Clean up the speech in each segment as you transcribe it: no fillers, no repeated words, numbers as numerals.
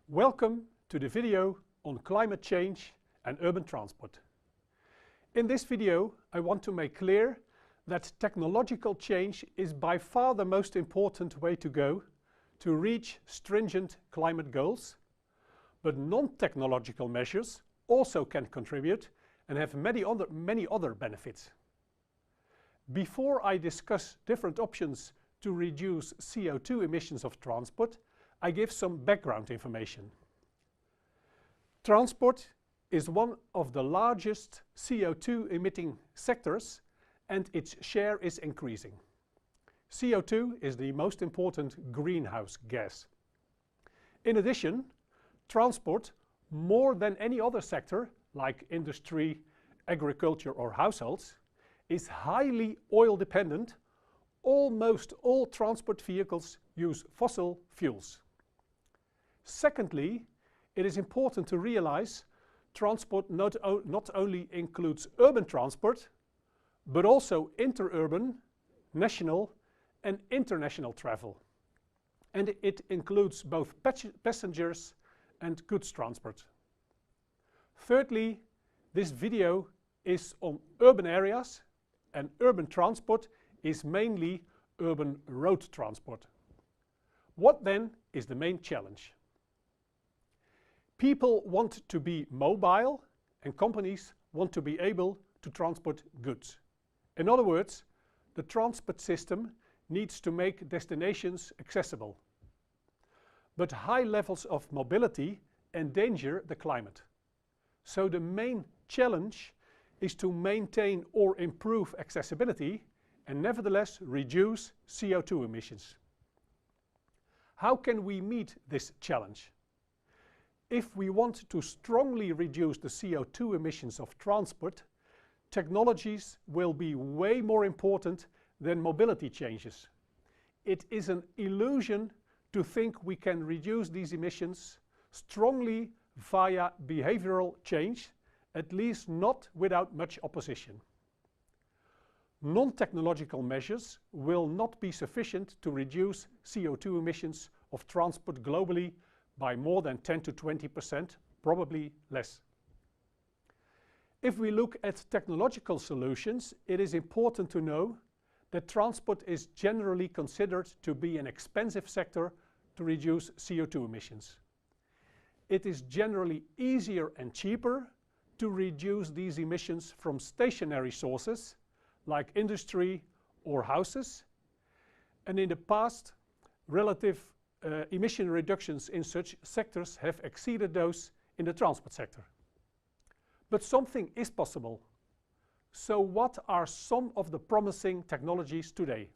Welcome to the video on climate change and urban transport. In this video, I want to make clear that technological change is by far the most important way to go to reach stringent climate goals, but non-technological measures also can contribute and have many other benefits. Before I discuss different options to reduce CO2 emissions of transport, I give some background information. Transport is one of the largest CO2 emitting sectors, and its share is increasing. CO2 is the most important greenhouse gas. In addition, transport, more than any other sector like industry, agriculture or households, is highly oil dependent. Almost all transport vehicles use fossil fuels. Secondly, it is important to realize transport not only includes urban transport, but also interurban, national and international travel. And it includes both passengers and goods transport. Thirdly, this video is on urban areas, and urban transport is mainly urban road transport. What then is the main challenge? People want to be mobile, and companies want to be able to transport goods. In other words, the transport system needs to make destinations accessible. But high levels of mobility endanger the climate. So the main challenge is to maintain or improve accessibility and nevertheless reduce CO2 emissions. How can we meet this challenge? If we want to strongly reduce the CO2 emissions of transport, technologies will be way more important than mobility changes. It is an illusion to think we can reduce these emissions strongly via behavioral change, at least not without much opposition. Non-technological measures will not be sufficient to reduce CO2 emissions of transport globally by more than 10 to 20%, probably less. If we look at technological solutions, it is important to know that transport is generally considered to be an expensive sector to reduce CO2 emissions. It is generally easier and cheaper to reduce these emissions from stationary sources like industry or houses, and in the past, relative emission reductions in such sectors have exceeded those in the transport sector. But something is possible. So what are some of the promising technologies today?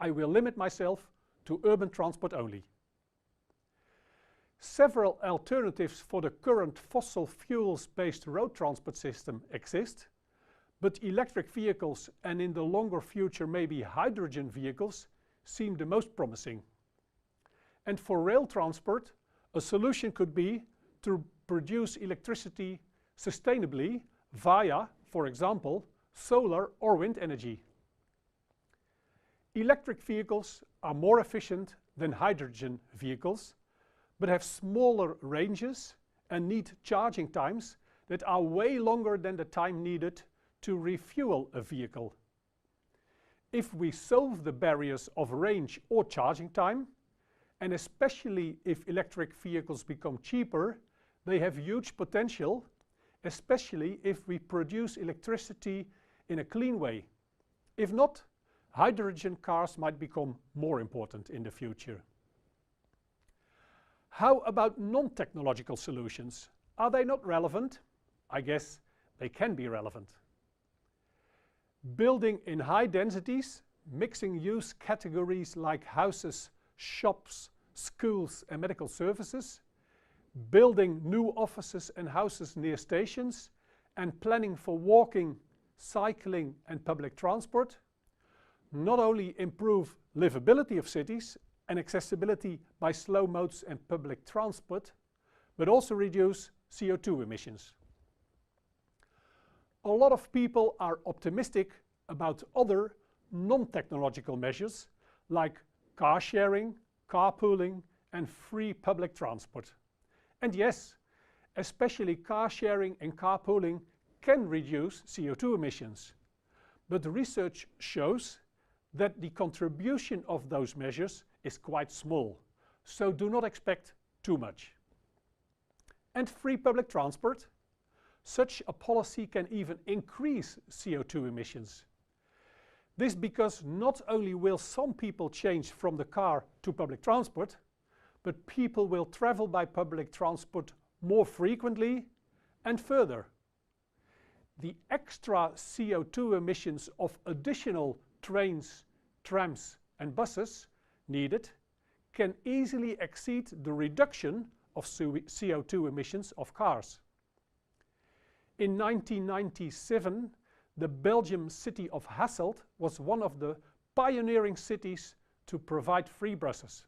I will limit myself to urban transport only. Several alternatives for the current fossil fuels-based road transport system exist, but electric vehicles and in the longer future maybe hydrogen vehicles seem the most promising. And for rail transport, a solution could be to produce electricity sustainably via, for example, solar or wind energy. Electric vehicles are more efficient than hydrogen vehicles, but have smaller ranges and need charging times that are way longer than the time needed to refuel a vehicle. If we solve the barriers of range or charging time, and especially if electric vehicles become cheaper, they have huge potential, especially if we produce electricity in a clean way. If not, hydrogen cars might become more important in the future. How about non-technological solutions? Are they not relevant? I guess they can be relevant. Building in high densities, mixing use categories like houses, shops, schools and medical services, building new offices and houses near stations, and planning for walking, cycling and public transport not only improve livability of cities and accessibility by slow modes and public transport, but also reduce CO2 emissions. a lot of people are optimistic about other non-technological measures like car sharing, carpooling, and free public transport. And yes, especially car sharing and carpooling can reduce CO2 emissions. But the research shows that the contribution of those measures is quite small, so do not expect too much. And free public transport? Such a policy can even increase CO2 emissions. This because not only will some people change from the car to public transport, but people will travel by public transport more frequently and further. The extra CO2 emissions of additional trains, trams and buses needed can easily exceed the reduction of CO2 emissions of cars. In 1997, the Belgian city of Hasselt was one of the pioneering cities to provide free buses.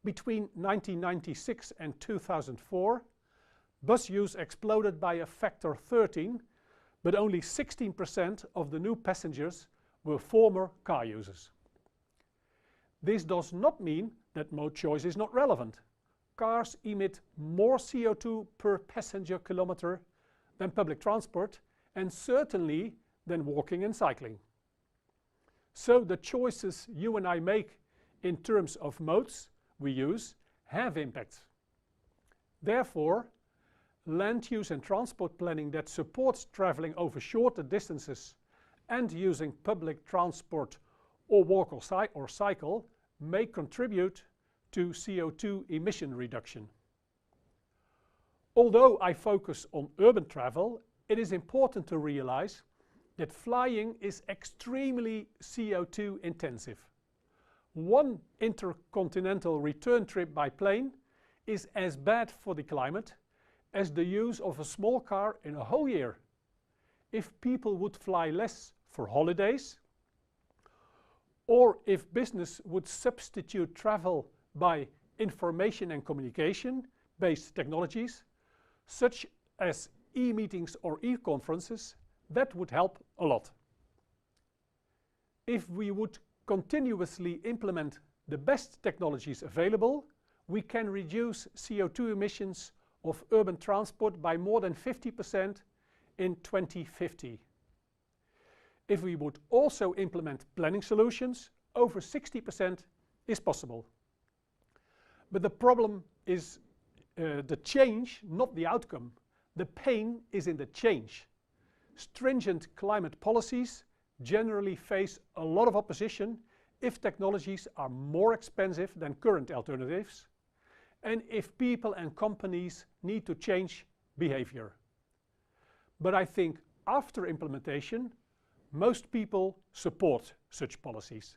Between 1996 and 2004, bus use exploded by a factor 13, but only 16% of the new passengers were former car users. This does not mean that mode choice is not relevant. Cars emit more CO2 per passenger kilometer than public transport, and certainly than walking and cycling. So the choices you and I make in terms of modes we use have impacts. Therefore, land use and transport planning that supports traveling over shorter distances and using public transport or walk or cycle may contribute to CO2 emission reduction. Although I focus on urban travel, it is important to realize that flying is extremely CO2 intensive. One intercontinental return trip by plane is as bad for the climate as the use of a small car in a whole year. If people would fly less for holidays, or if business would substitute travel by information and communication-based technologies, such as e-meetings or e-conferences, that would help a lot. If we would continuously implement the best technologies available, we can reduce CO2 emissions of urban transport by more than 50% in 2050. If we would also implement planning solutions, over 60% is possible. But the problem is the change, not the outcome. The pain is in the change. Stringent climate policies generally face a lot of opposition if technologies are more expensive than current alternatives, and if people and companies need to change behavior. But I think after implementation, most people support such policies.